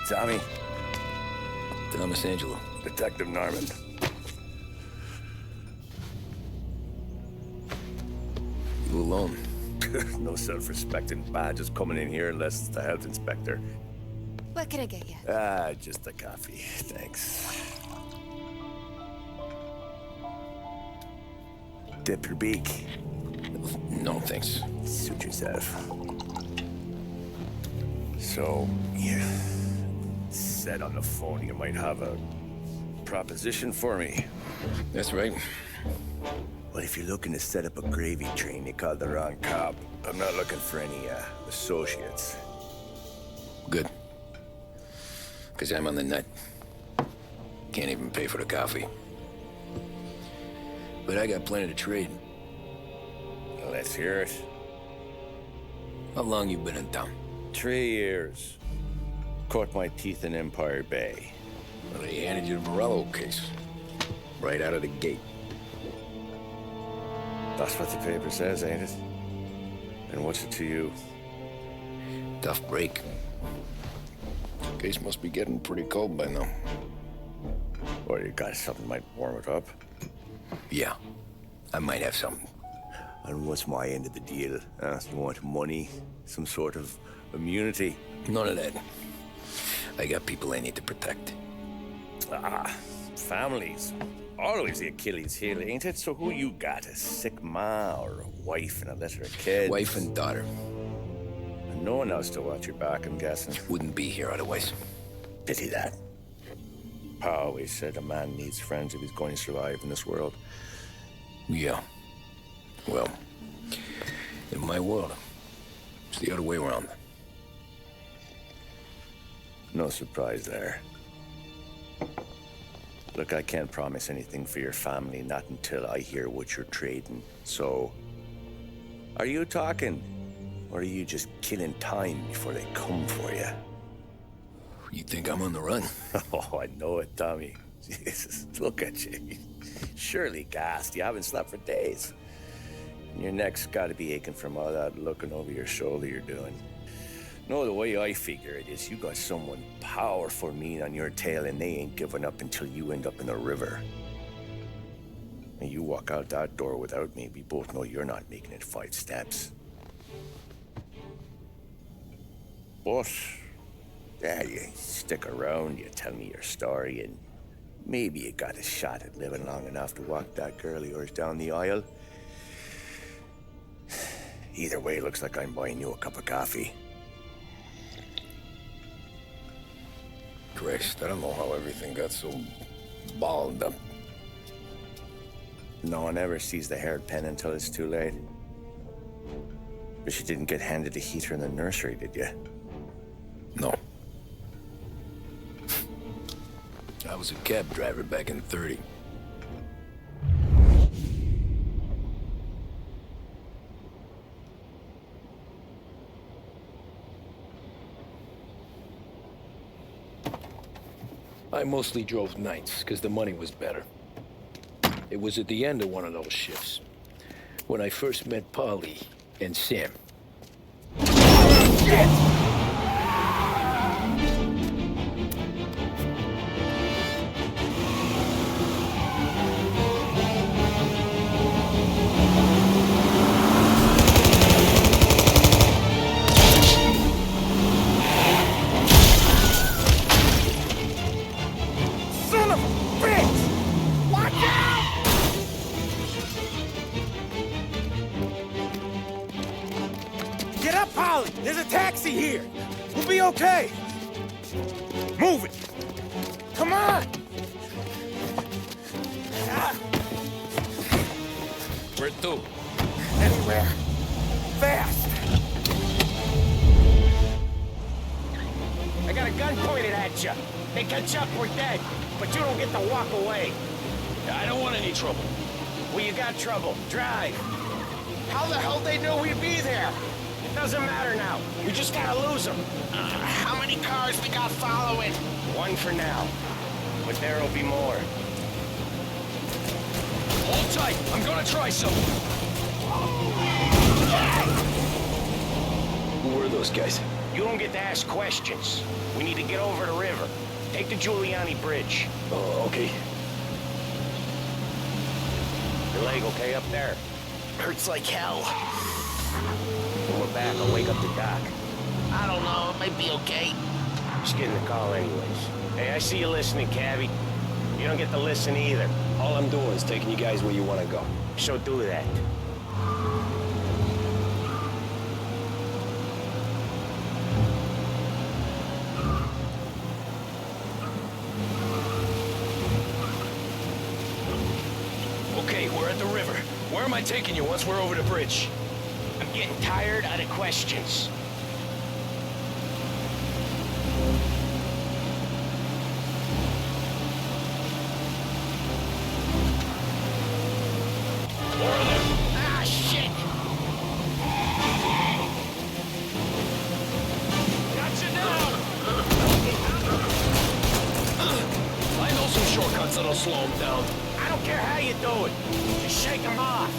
Tommy. Thomas Angelo. Detective Norman. You alone? No self-respecting badges coming in here unless it's the health inspector. What can I get you? Just a coffee. Thanks. Dip your beak. No, thanks. Suit yourself. So, you said on the phone you might have a proposition for me. That's right. Well, if you're looking to set up a gravy train, you called the wrong cop. I'm not looking for any, associates. Good. Because I'm on the nut. Can't even pay for the coffee. But I got plenty to trade. Let's hear it. How long you been in town? 3 years. Caught my teeth in Empire Bay. Well, they handed you the Morello case. Right out of the gate. That's what the paper says, ain't it? And what's it to you? Tough break. Case must be getting pretty cold by now. Or you got something might warm it up? Yeah, I might have something. And what's my end of the deal? You want money? Some sort of immunity? None of that. I got people I need to protect. Families. Always the Achilles heel, ain't it? So who you got? A sick ma or a wife and a litter of kids? Wife and daughter. And no one else to watch your back, I'm guessing. Wouldn't be here otherwise. Pity that. Pa always said a man needs friends if he's going to survive in this world. Yeah. Well, in my world, it's the other way around. No surprise there. Look, I can't promise anything for your family, not until I hear what you're trading. So, are you talking? Or are you just killing time before they come for you? You think I'm on the run? Oh, I know it, Tommy. Jesus, look at you. Surely gassed. You haven't slept for days. And your neck's got to be aching from all that looking over your shoulder you're doing. No, the way I figure it is you got someone powerful mean on your tail and they ain't giving up until you end up in the river. And you walk out that door without me, we both know you're not making it 5 steps. But, yeah, you stick around, you tell me your story, and maybe you got a shot at living long enough to walk that girl of yours down the aisle. Either way, looks like I'm buying you a cup of coffee. Christ, I don't know how everything got so balled up. No one ever sees the haired pen until it's too late. But you didn't get handed a heater in the nursery, did you? No. I was a cab driver back in '30. I mostly drove nights, because the money was better. It was at the end of one of those shifts, when I first met Polly and Sam. Shit! There's a taxi here. We'll be okay. Move it. Come on. Where to? Anywhere. Fast. I got a gun pointed at you. They catch up, we're dead. But you don't get to walk away. I don't want any trouble. Well, you got trouble. Drive. How the hell they knew we'd be there? Doesn't matter now. We just gotta lose them. How many cars we got following? One for now. But there'll be more. Hold tight. I'm gonna try something. Who were those guys? You don't get to ask questions. We need to get over the river. Take the Giuliani Bridge. Oh, okay. Your leg okay up there? Hurts like hell. When we're back, I'll wake up the doc. I don't know, it might be okay. Just getting the call anyways. Hey, I see you listening, Cabby. You don't get to listen either. All I'm doing is taking you guys where you want to go. So do that. Okay, we're at the river. Where am I taking you once we're over the bridge? I'm getting tired of the questions. Ah, shit! Got you down! I know some shortcuts that'll slow him down. I don't care how you do it. Just shake them off.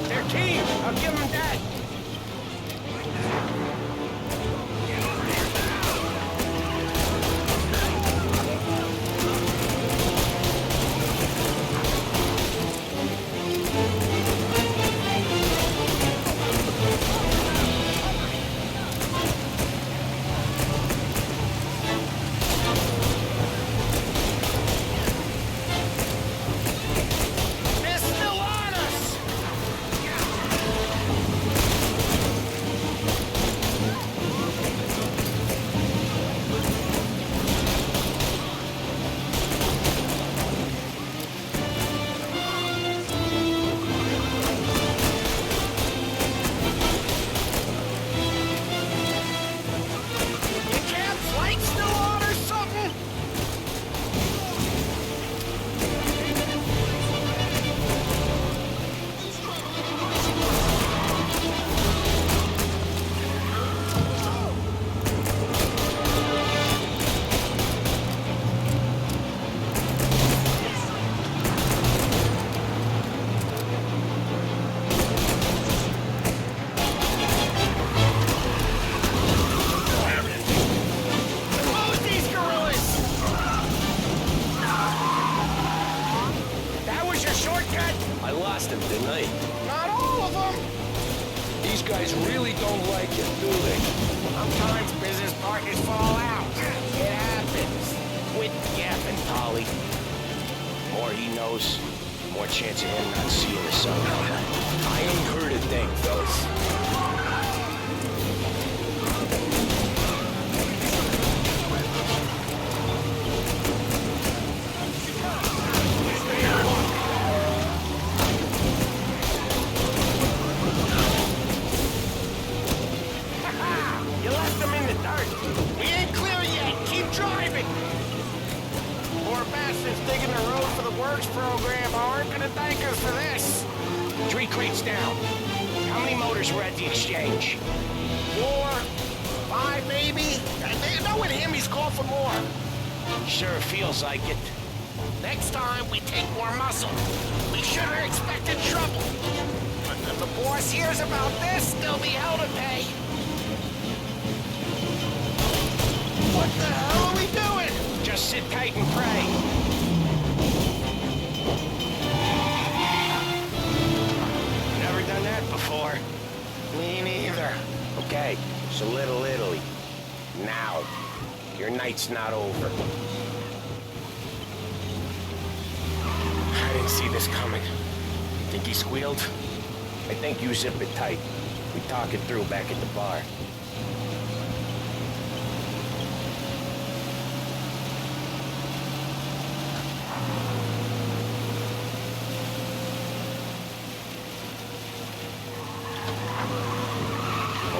They're keen. I'll give them that. They're still on us! You can't flank still on or something? Move these gorillas! That was your shortcut? I lost him, didn't I? Not all of them. These guys really don't like it, do they? Sometimes business partners fall out. It happens. Quit yapping, Polly. More he knows, more chance of him not seeing the sun. I ain't heard a thing, fellas. You left them in the dirt. We ain't clear yet. Keep driving. Poor bastards digging the road for the works program aren't gonna thank us for this. 3 crates down. How many motors were at the exchange? 4, 5 maybe? Knowing him, he's called for more. Sure feels like it. Next time, we take more muscle. We should have expected trouble. But if the boss hears about this, there'll be hell to pay. What the hell are we doing? Just sit tight and pray. Never done that before. Me neither. Okay, so Little Italy. Now. Your night's not over. I didn't see this coming. Think he squealed? I think you zip it tight. We talk it through back at the bar.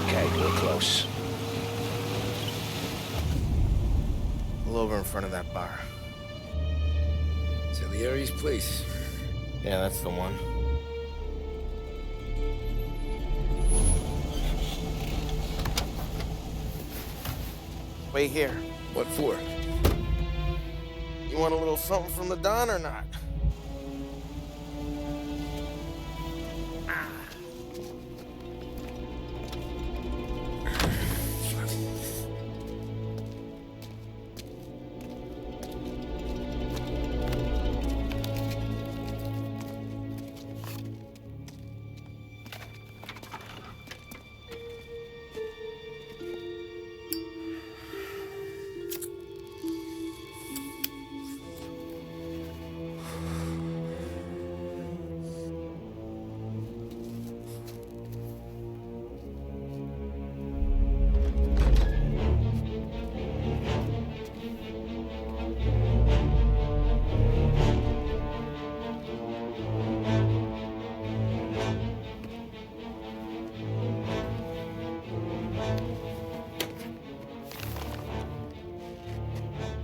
Okay, we're close. over in front of that bar. Salieri's place. Yeah, that's the one. Wait here. What for? You want a little something from the Don or not?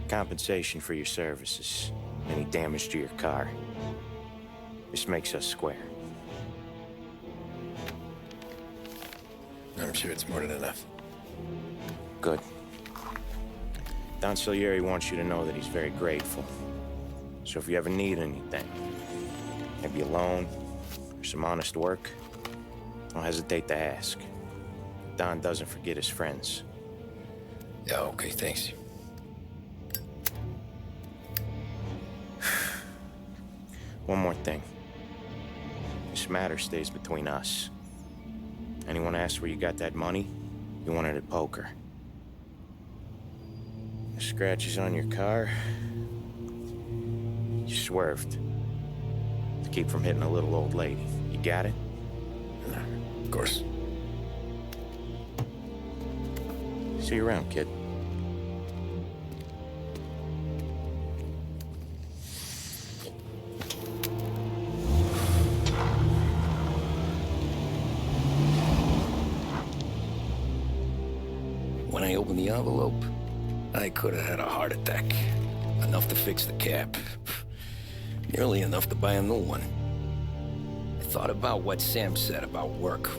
Compensation for your services. Any damage to your car. This makes us square. I'm sure it's more than enough. Good. Don Salieri wants you to know that he's very grateful. So if you ever need anything, maybe a loan or some honest work, don't hesitate to ask. Don doesn't forget his friends. Yeah, okay, thanks. One more thing. This matter stays between us. Anyone asks where you got that money, you want it at poker. The scratches on your car, you swerved to keep from hitting a little old lady. You got it? Of course. See you around, kid. When I opened the envelope, I could have had a heart attack. Enough to fix the cap. Nearly enough to buy a new one. I thought about what Sam said about work.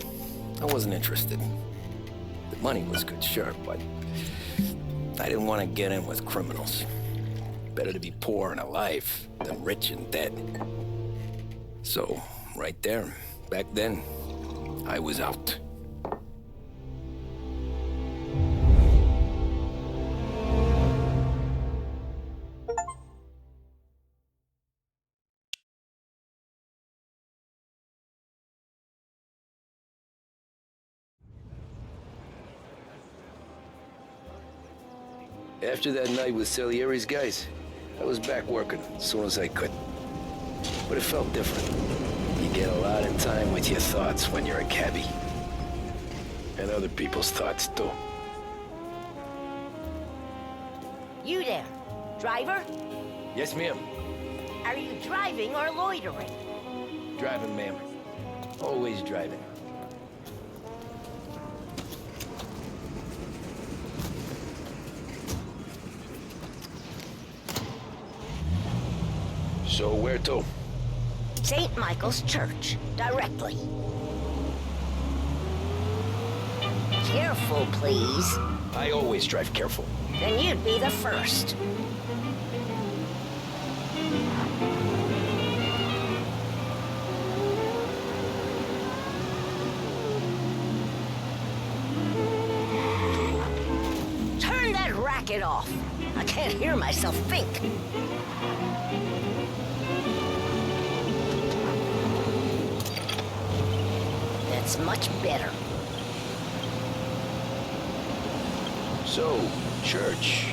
I wasn't interested. The money was good, sure, but I didn't want to get in with criminals. Better to be poor and alive than rich and dead. So, right there, back then, I was out. After that night with Salieri's guys, I was back working as soon as I could. But it felt different. You get a lot of time with your thoughts when you're a cabbie. And other people's thoughts, too. You there, driver? Yes, ma'am. Are you driving or loitering? Driving, ma'am. Always driving. So where to? St. Michael's Church, directly. Careful, please. I always drive careful. Then you'd be the first. Turn that racket off. I can't hear myself think. That's much better. So, church.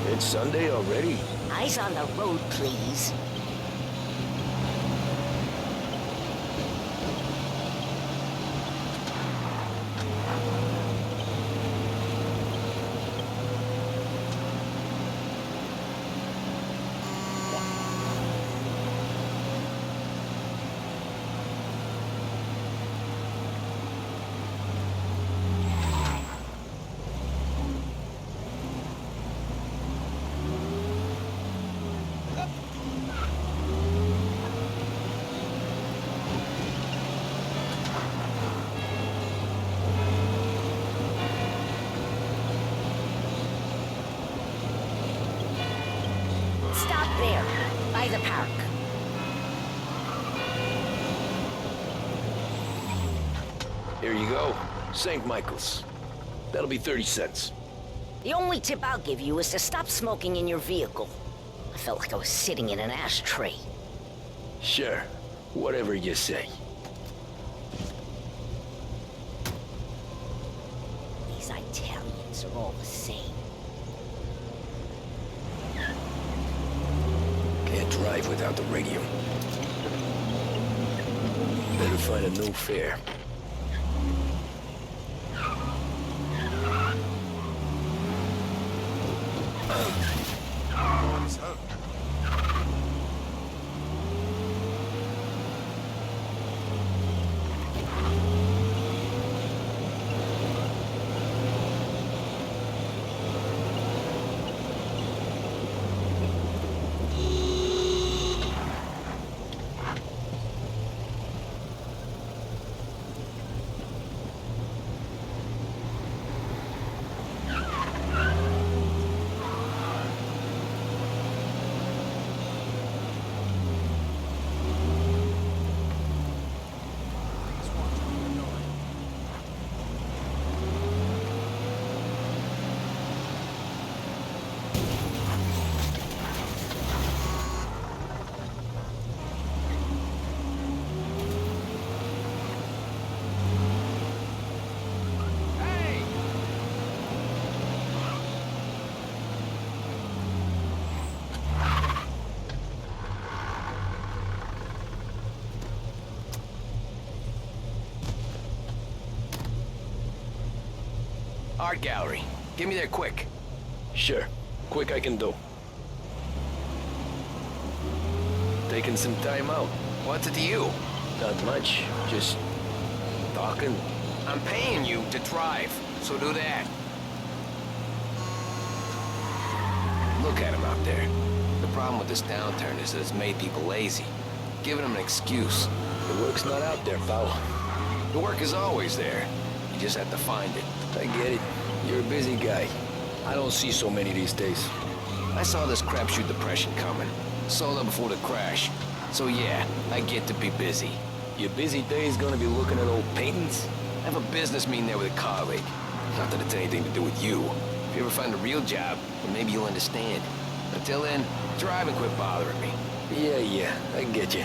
It's Sunday already. Eyes on the road, please. There, by the park. Here you go. St. Michael's. That'll be 30 cents. The only tip I'll give you is to stop smoking in your vehicle. I felt like I was sitting in an ashtray. Sure. Whatever you say. These Italians are all the same. Can't drive without the radio. Better find a new fare. Art gallery. Get me there quick. Sure. Quick I can do. Taking some time out. What's it to you? Not much. Just talking. I'm paying you to drive, so do that. Look at him out there. The problem with this downturn is that it's made people lazy. Giving them an excuse. The work's not out there, pal. The work is always there. You just have to find it. I get it. You're a busy guy. I don't see so many these days. I saw this crapshoot depression coming. Sold up before the crash. So yeah, I get to be busy. Your busy day's gonna be looking at old paintings? I have a business meeting there with a colleague. Not that it's anything to do with you. If you ever find a real job, then maybe you'll understand. Until then, drive and quit bothering me. Yeah, I get you.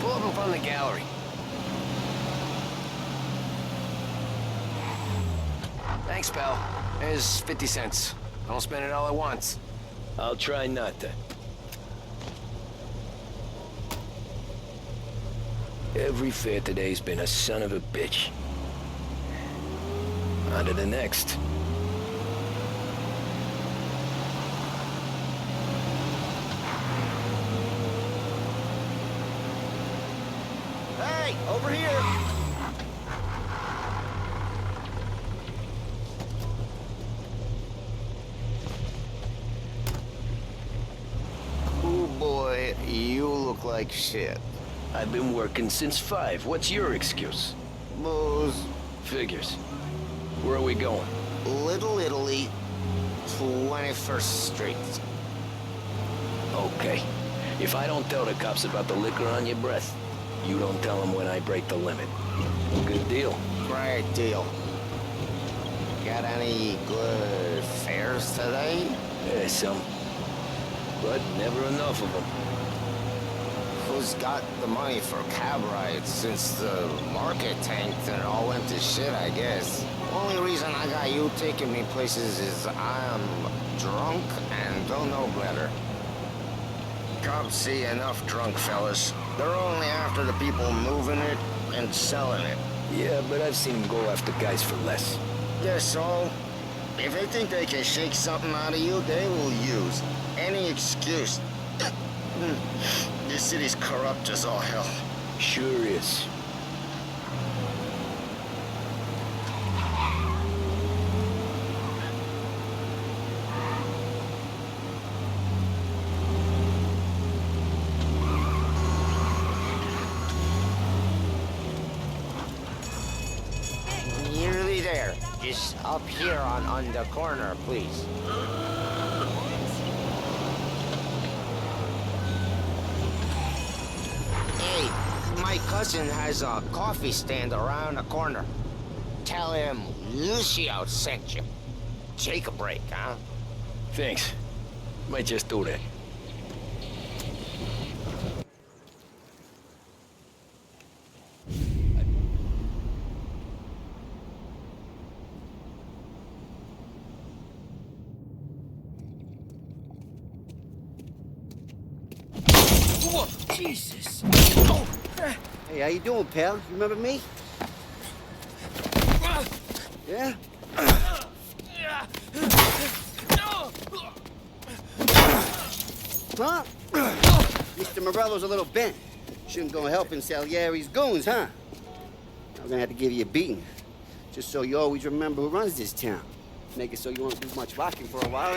Pull up in front of the gallery. Thanks, pal. There's 50 cents. Don't spend it all at once. I'll try not to. Every fare today's been a son of a bitch. On to the next. Hey, over here! Oh boy, you look like shit. I've been working since 5. What's your excuse? Booze. Figures. Where are we going? Little Italy, 21st Street. Okay. If I don't tell the cops about the liquor on your breath, you don't tell them when I break the limit. Good deal. Great deal. Got any good fares today? Yeah, some. But never enough of them. Who's got the money for cab rides since the market tanked and it all went to shit, I guess? Only reason I got you taking me places is I'm drunk and don't know better. Cops see enough drunk fellas. They're only after the people moving it and selling it. Yeah, but I've seen him go after guys for less. Guess so. If they think they can shake something out of you, they will use any excuse. This city's corrupt as all hell. Sure is. Nearly there. Just up here on the corner, please. Hey, my cousin has a coffee stand around the corner. Tell him Lucio sent you. Take a break, huh? Thanks. Might just do that. Whoa, Jesus! Oh. Hey, how you doing, pal? You remember me? Yeah? Huh? Mr. Morello's a little bent. Shouldn't go helping Salieri's goons, huh? I'm gonna have to give you a beating. Just so you always remember who runs this town. Make it so you won't do much rocking for a while.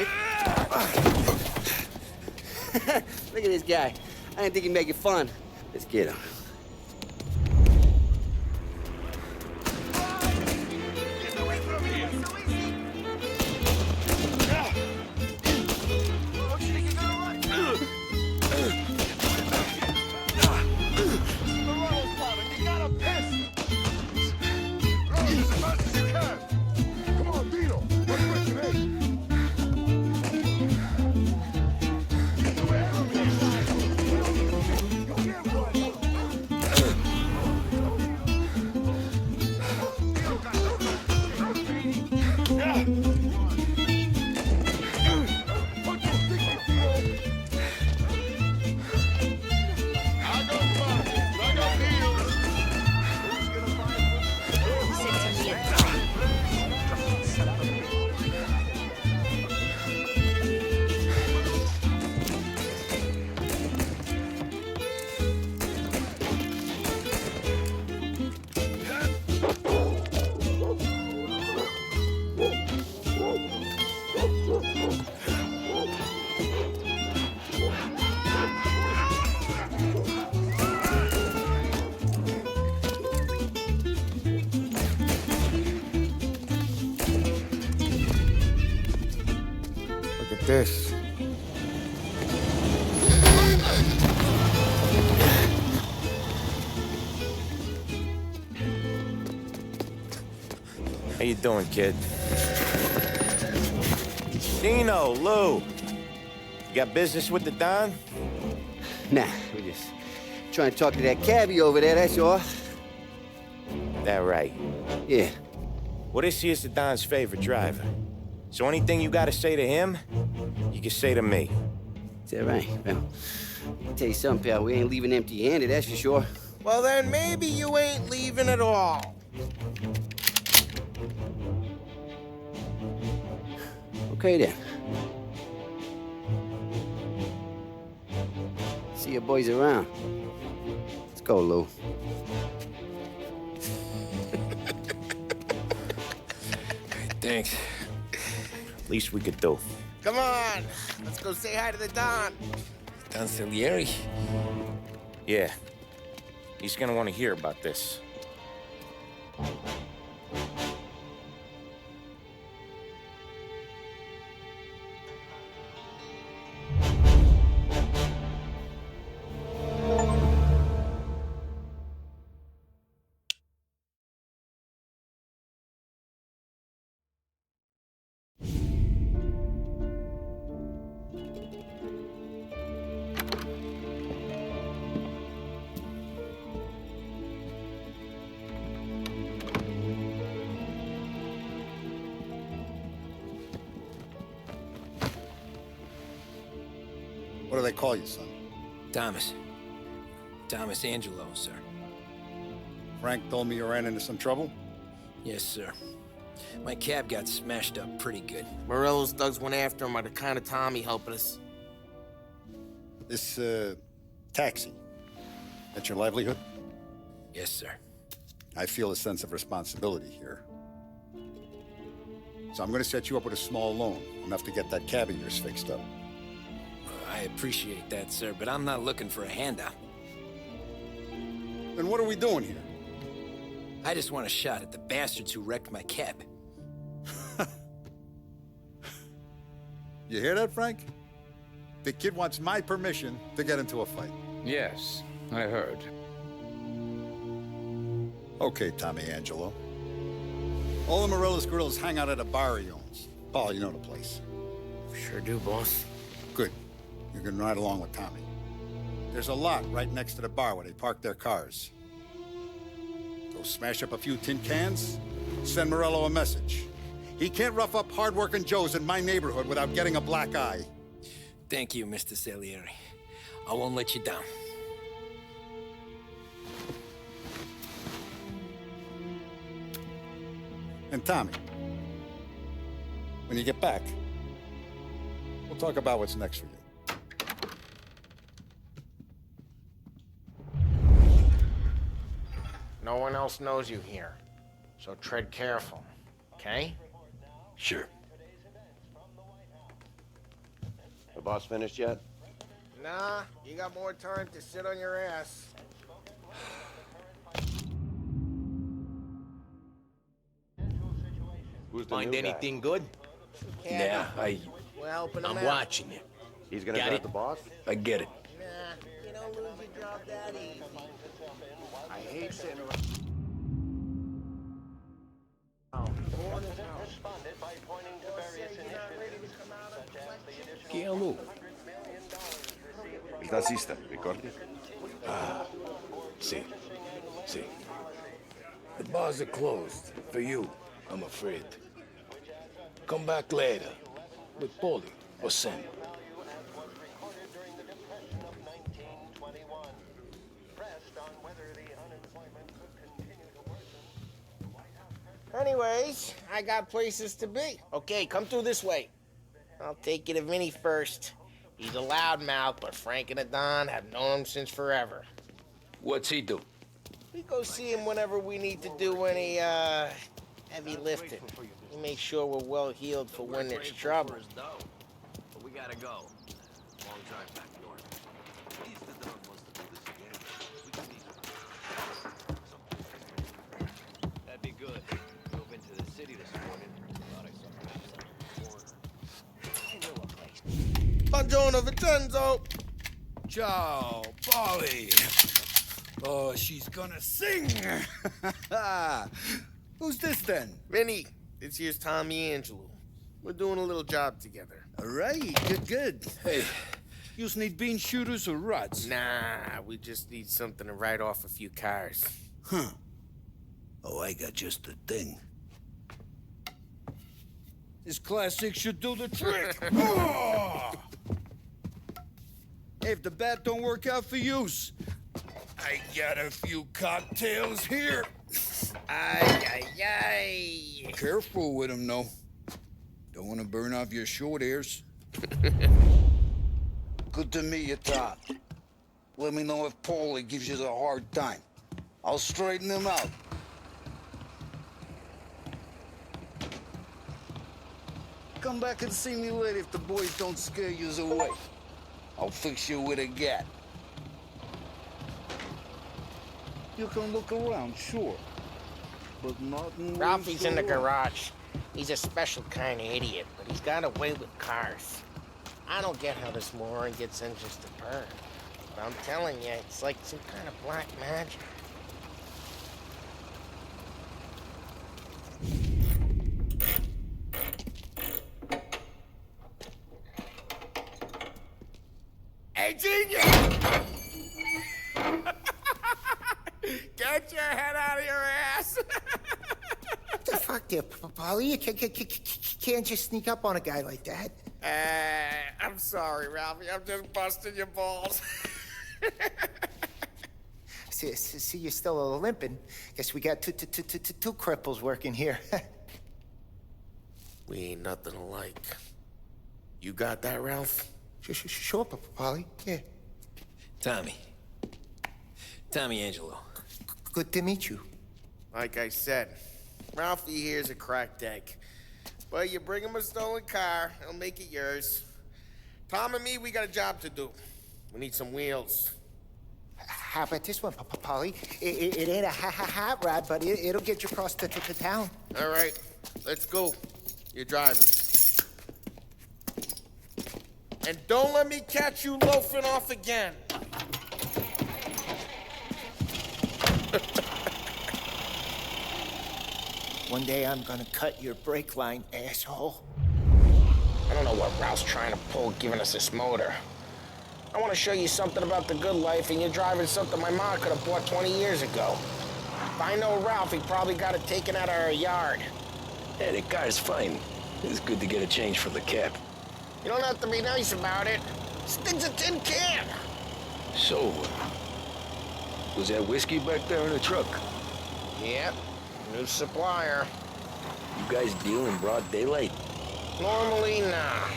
Look at this guy. I didn't think he'd make it fun. Let's get him. Look at this. How you doing, kid? Dino, Lou. You got business with the Don? Nah, we're just trying to talk to that cabbie over there, that's all. That right. Yeah. Well, this here's the Don's favorite driver. So anything you gotta say to him, you can say to me. Is that right? Well, I'll tell you something, pal. We ain't leaving empty-handed, that's for sure. Well, then maybe you ain't leaving at all. Okay, then. See your boys around. Let's go, Lou. Thanks. Least we could do. Come on, let's go say hi to the Don. Don Salieri? Yeah. He's gonna want to hear about this. What do they call you, son? Thomas. Thomas Angelo, sir. Frank told me you ran into some trouble? Yes, sir. My cab got smashed up pretty good. Morello's thugs went after him by the kind of Tommy helping us. This, taxi. That's your livelihood? Yes, sir. I feel a sense of responsibility here. So I'm gonna set you up with a small loan, enough to get that cab of yours fixed up. I appreciate that, sir, but I'm not looking for a handout. Then what are we doing here? I just want a shot at the bastards who wrecked my cab. You hear that, Frank? The kid wants my permission to get into a fight. Yes, I heard. Okay, Tommy Angelo. All the Morello's girls hang out at a bar he owns. Paul, you know the place. Sure do, boss. Good. You can ride along with Tommy. There's a lot right next to the bar where they park their cars. Go smash up a few tin cans, send Morello a message. He can't rough up hard-working Joes in my neighborhood without getting a black eye. Thank you, Mr. Salieri. I won't let you down. And Tommy, when you get back, we'll talk about what's next for you. No one else knows you here, so tread careful, okay? Sure. The boss finished yet? Nah, you got more time to sit on your ass. Who's the Find new guy? anything good? Yeah, We're helping him I'm out. watching you. He's gonna Got grab it? the boss? I get it. Nah, you don't lose your job that easy. I hate sitting around. Chialu. Il tassista, ricordi? See. The bars are closed. For you, I'm afraid. Come back later. With Paulie or Sam. Anyways, I got places to be. Okay, come through this way. I'll take you to Vinny first. He's a loudmouth, but Frank and the Don have known him since forever. What's he do? We go see him whenever we need to do any, heavy lifting. We make sure we're well healed for when there's trouble. But we gotta go. Long drive back north. Please, the dog wants to do this again. We can need That'd be good. Drove into the city this morning. Thought I saw maps on the corner. Buongiorno, Vincenzo! Ciao, Polly. Oh, she's gonna sing. Who's this then? Vinny, this here's Tommy Angelo. We're doing a little job together. All right, good. Hey, you need bean shooters or rods? Nah, we just need something to write off a few cars. Huh. Oh, I got just the thing. This classic should do the trick. Oh! Hey, if the bat don't work out for use, I got a few cocktails here. Ay. Careful with them, though. Don't want to burn off your short hairs. Good to meet you, Tom. Let me know if Paulie gives you the hard time. I'll straighten him out. Come back and see me later if the boys don't scare you away. I'll fix you with a gat. You can look around, sure. But not in Ralphie's in the garage. He's a special kind of idiot, but he's got a way with cars. I don't get how this moron gets engines to burn. But I'm telling you, it's like some kind of black magic. Hey, genius! Get your head out of your ass! What the fuck there, Polly? You can't just sneak up on a guy like that. I'm sorry, Ralphie. I'm just busting your balls. See, you're still limping. Guess we got two cripples working here. We ain't nothing alike. You got that, Ralph? Sure, Polly. Yeah. Tommy Angelo. Good to meet you. Like I said, Ralphie here's a cracked egg. But you bring him a stolen car, he'll make it yours. Tom and me, we got a job to do. We need some wheels. How about this one, Polly? It ain't a hot rod, but it'll get you across to town. All right, let's go. You're driving. And don't let me catch you loafing off again. One day I'm gonna cut your brake line, asshole. I don't know what Ralph's trying to pull giving us this motor. I want to show you something about the good life, and you're driving something my mom could have bought 20 years ago. If I know Ralph, he probably got it taken out of our yard. Yeah, the car's fine. It's good to get a change for the cap. You don't have to be nice about it. This thing's a tin can. So, was that whiskey back there in the truck? Yep, new supplier. You guys deal in broad daylight? Normally, nah.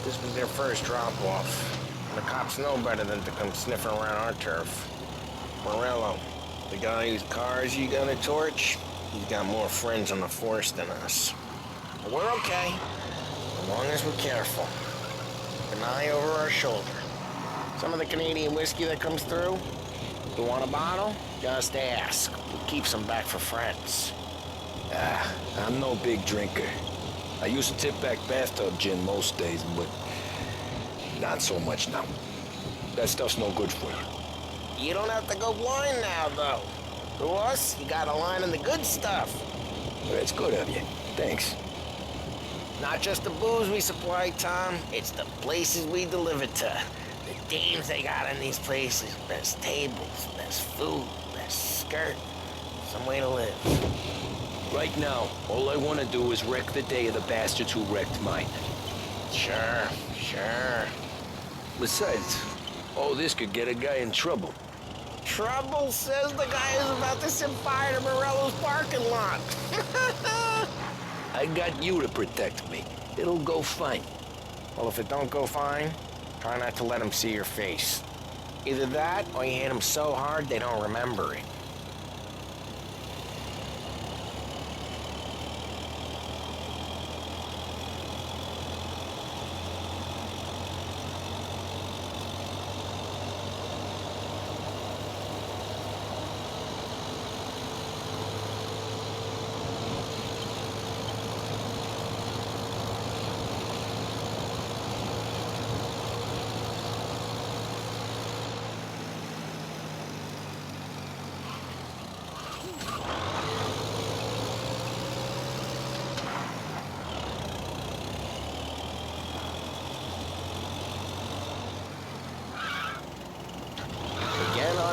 This was their first drop-off. The cops know better than to come sniffing around our turf. Morello, the guy whose cars you gonna torch, he's got more friends on the force than us. But we're okay, as long as we're careful. Keep an eye over our shoulder. Some of the Canadian whiskey that comes through, if you want a bottle, just ask. We keep some back for friends. I'm no big drinker. I used to tip back bathtub gin most days, but not so much now. That stuff's no good for you. You don't have to go blind now, though. To us, you got a line in the good stuff. Well, that's good of you. Thanks. Not just the booze we supply, Tom. It's the places we deliver to. The dames they got in these places. Best tables, best food, best skirt. Some way to live. Right now, all I want to do is wreck the day of the bastards who wrecked mine. Sure. Besides, all this could get a guy in trouble. Trouble, says the guy who's about to set fire to Morello's parking lot. I got you to protect me. It'll go fine. Well, if it don't go fine, try not to let them see your face. Either that, or you hit them so hard they don't remember it.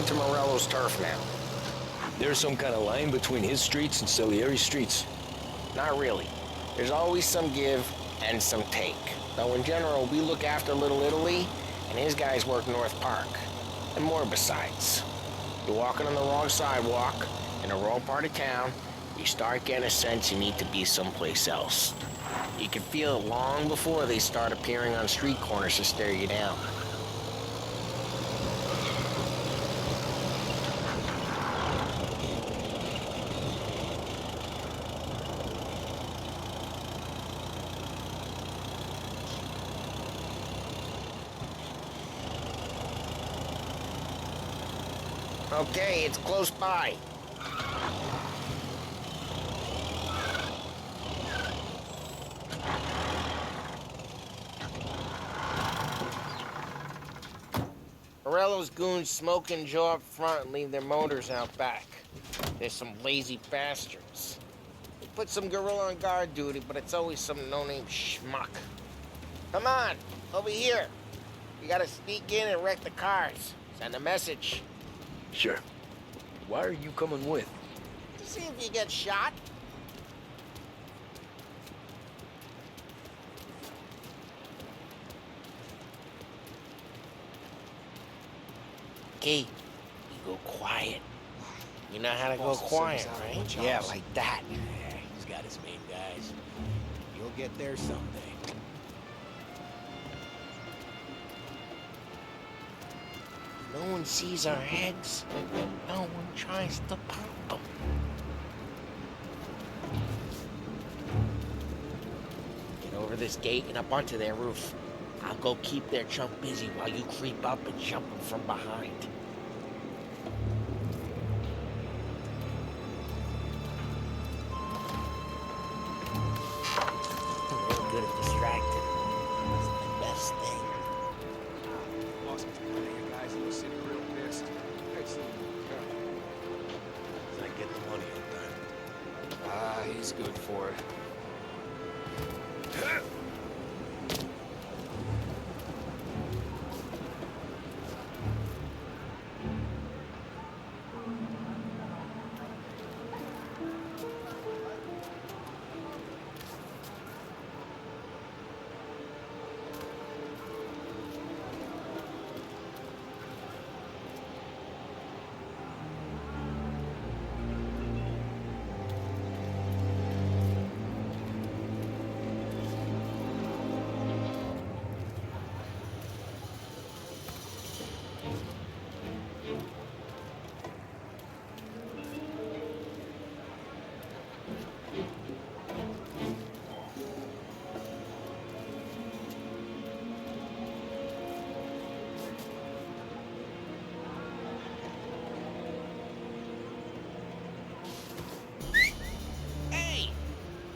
To Morello's turf now. There's some kind of line between his streets and Salieri's streets? Not really. There's always some give and some take. Though in general, we look after Little Italy, and his guys work North Park. And more besides. You're walking on the wrong sidewalk, in the wrong part of town, you start getting a sense you need to be someplace else. You can feel it long before they start appearing on street corners to stare you down. Okay, it's close by. Morello's goons smoke and jaw up front and leave their motors out back. They're some lazy bastards. They put some gorilla on guard duty, but it's always some no-name schmuck. Come on, over here. You gotta sneak in and wreck the cars. Send a message. Sure. Why are you coming with? To see if you get shot. Key, you go quiet. You know how to go quiet, right? Yeah, like that. Yeah, he's got his main guys. You'll get there someday. No one sees our heads. No one tries to pop them. Get over this gate and up onto their roof. I'll go keep their chump busy while you creep up and jump them from behind. Real good at distracting. That's the best thing. Lost one of your guys in the city real pissed. Excellent. I get the money on time. Ah, he's good for it.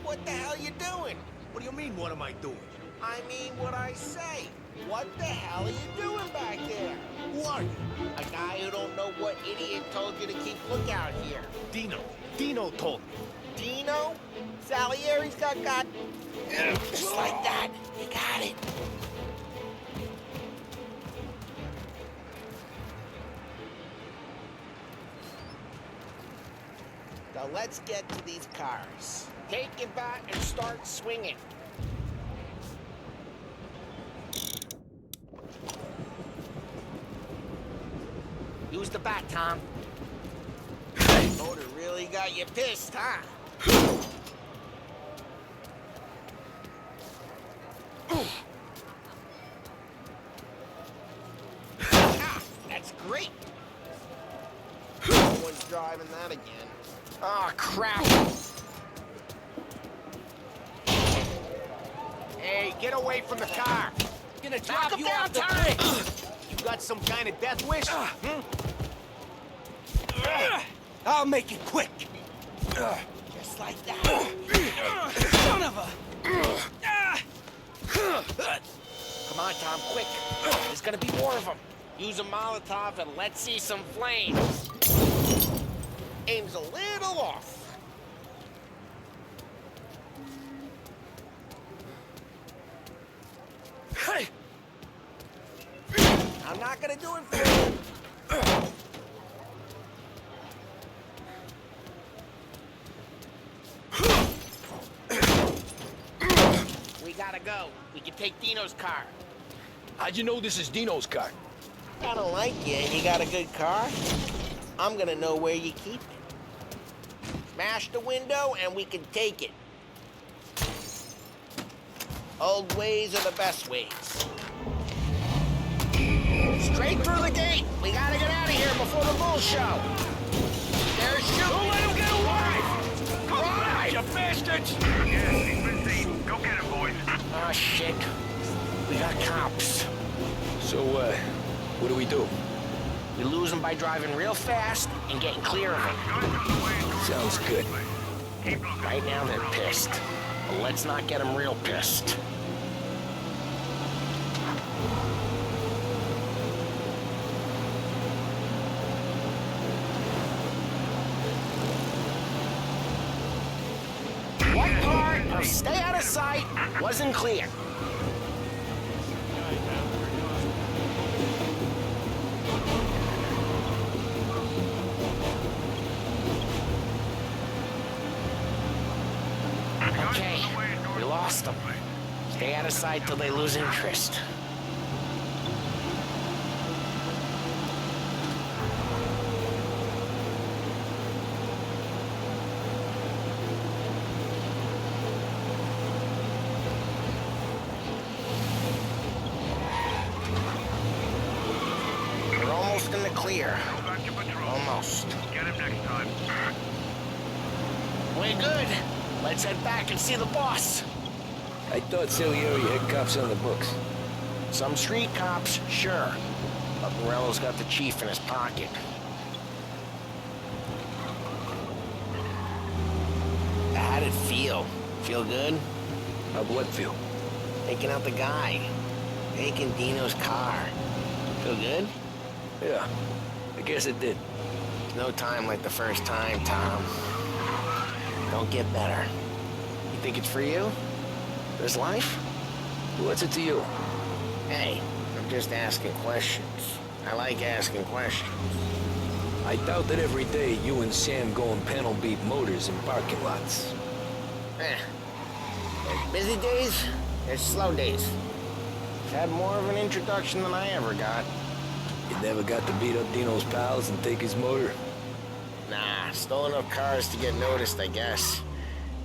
What the hell you doing? What do you mean, what am I doing? I mean what I say. What the hell are you doing back there? Who are you? A guy who don't know what idiot told you to keep lookout here. Dino. Dino told me. Dino? Salieri's got... Just like that. You got it. Now let's get to these cars. Take your bat and start swinging. Use the bat, Tom. Motor really got you pissed, huh? That's great. No one's driving that again. Oh, crap. Hey, get away from the car. Gonna Knock drop him you down, off the Tom. bridge. You got some kind of death wish? I'll make it quick. Just like that. Son of a... Come on, Tom, quick. There's gonna be more of them. Use a Molotov and let's see some flames. Aim's a little off. Hey! I'm not gonna do it for you. We gotta go. We can take Dino's car. How'd you know this is Dino's car? I don't like you and you got a good car. I'm gonna know where you keep it. Smash the window and we can take it. Old ways are the best ways. Straight through the gate. We gotta get out of here before the bull show. There's shooting. Don't let him get away! Come on, you bastards! Yes, he's been seen. Go get him, boys. Oh, shit. We got cops. So, what do we do? We lose them by driving real fast and getting clear of them. Sounds good. Right now they're pissed. But let's not get them real pissed. What part of stay out of sight wasn't clear? Okay, we lost them. Stay out of sight till they lose interest. almost in the clear. Go back to patrol. Almost. Get him next time. We're good. Let's head back and see the boss. I thought Salieri had cops on the books. Some street cops, sure. But Morello's got the chief in his pocket. How'd it feel? Feel good? How'd what feel? Taking out the guy. Taking Dino's car. Feel good? Yeah, I guess it did. No time like the first time, Tom. Don't get better. You think it's for you? This life? What's it to you? Hey, I'm just asking questions. I like asking questions. I doubt that every day you and Sam go and panel beat motors in parking lots. There's busy days, there's slow days. I've had more of an introduction than I ever got. You never got to beat up Dino's pals and take his motor? Nah, stole enough cars to get noticed, I guess.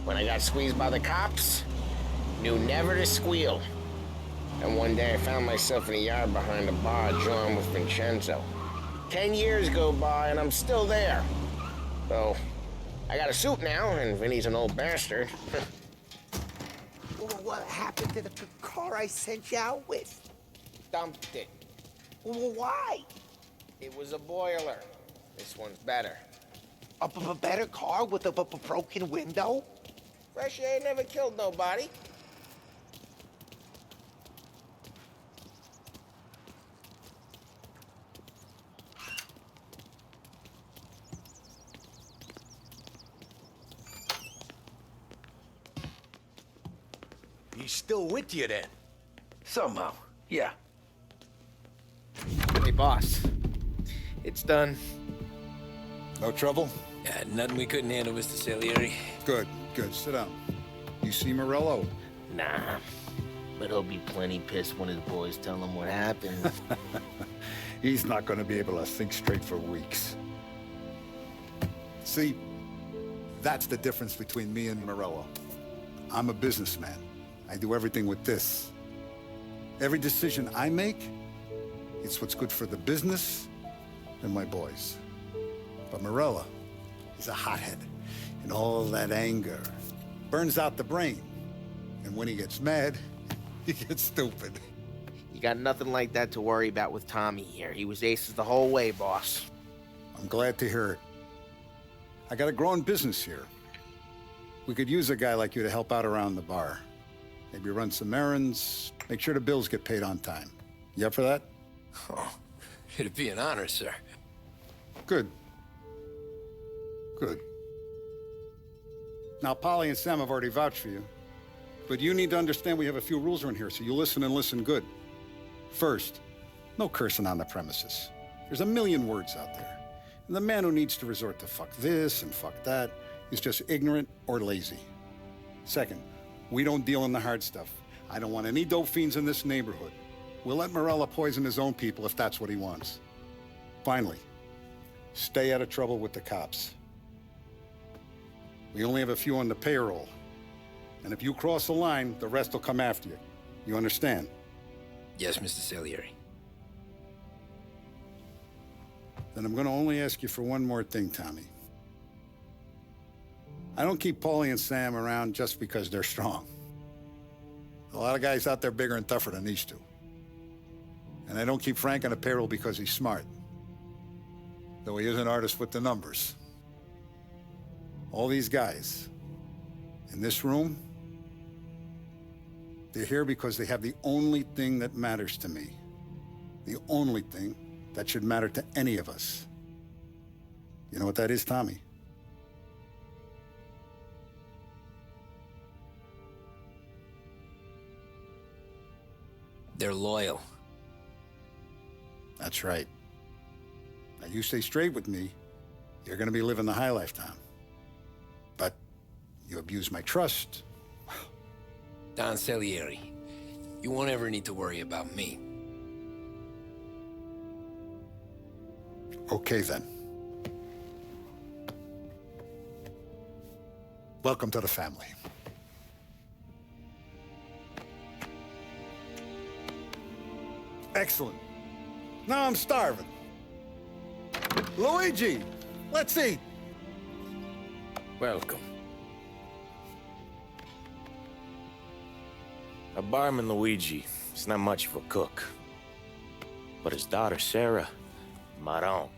When I got squeezed by the cops, knew never to squeal. And one day I found myself in a yard behind a bar drawn with Vincenzo. 10 years go by and I'm still there. So, I got a suit now, and Vinny's an old bastard. What happened to the car I sent you out with? Dumped it. Why? It was a boiler. This one's better. A better car with a broken window? Fresh air never killed nobody. He's still with you then? Somehow, yeah. Hey, boss. It's done. No trouble? Yeah, nothing we couldn't handle, Mr. Salieri. Good, good. Sit down. You see Morello? Nah. But he'll be plenty pissed when his boys tell him what happened. He's not going to be able to think straight for weeks. See, that's the difference between me and Morello. I'm a businessman. I do everything with this. Every decision I make, it's what's good for the business and my boys. But Morello, he's a hothead, and all that anger burns out the brain. And when he gets mad, he gets stupid. You got nothing like that to worry about with Tommy here. He was aces the whole way, boss. I'm glad to hear it. I got a growing business here. We could use a guy like you to help out around the bar. Maybe run some errands, make sure the bills get paid on time. You up for that? Oh, it'd be an honor, sir. Good. Good. Now, Polly and Sam have already vouched for you. But you need to understand we have a few rules around here, so you listen and listen good. First, no cursing on the premises. There's a million words out there. And the man who needs to resort to fuck this and fuck that is just ignorant or lazy. Second, we don't deal in the hard stuff. I don't want any dope fiends in this neighborhood. We'll let Morello poison his own people if that's what he wants. Finally, stay out of trouble with the cops. We only have a few on the payroll. And if you cross the line, the rest will come after you. You understand? Yes, Mr. Salieri. Then I'm going to only ask you for one more thing, Tommy. I don't keep Paulie and Sam around just because they're strong. A lot of guys out there bigger and tougher than these two. And I don't keep Frank on the payroll because he's smart. Though he is an artist with the numbers. All these guys in this room, they're here because they have the only thing that matters to me. The only thing that should matter to any of us. You know what that is, Tommy? They're loyal. That's right. Now, you stay straight with me, you're gonna be living the high life, Tom. But you abuse my trust. Don Salieri, you won't ever need to worry about me. Okay, then. Welcome to the family. Excellent. Now I'm starving. Luigi, let's eat. Welcome. Our barman Luigi is not much of a cook. But his daughter Sarah, Maron.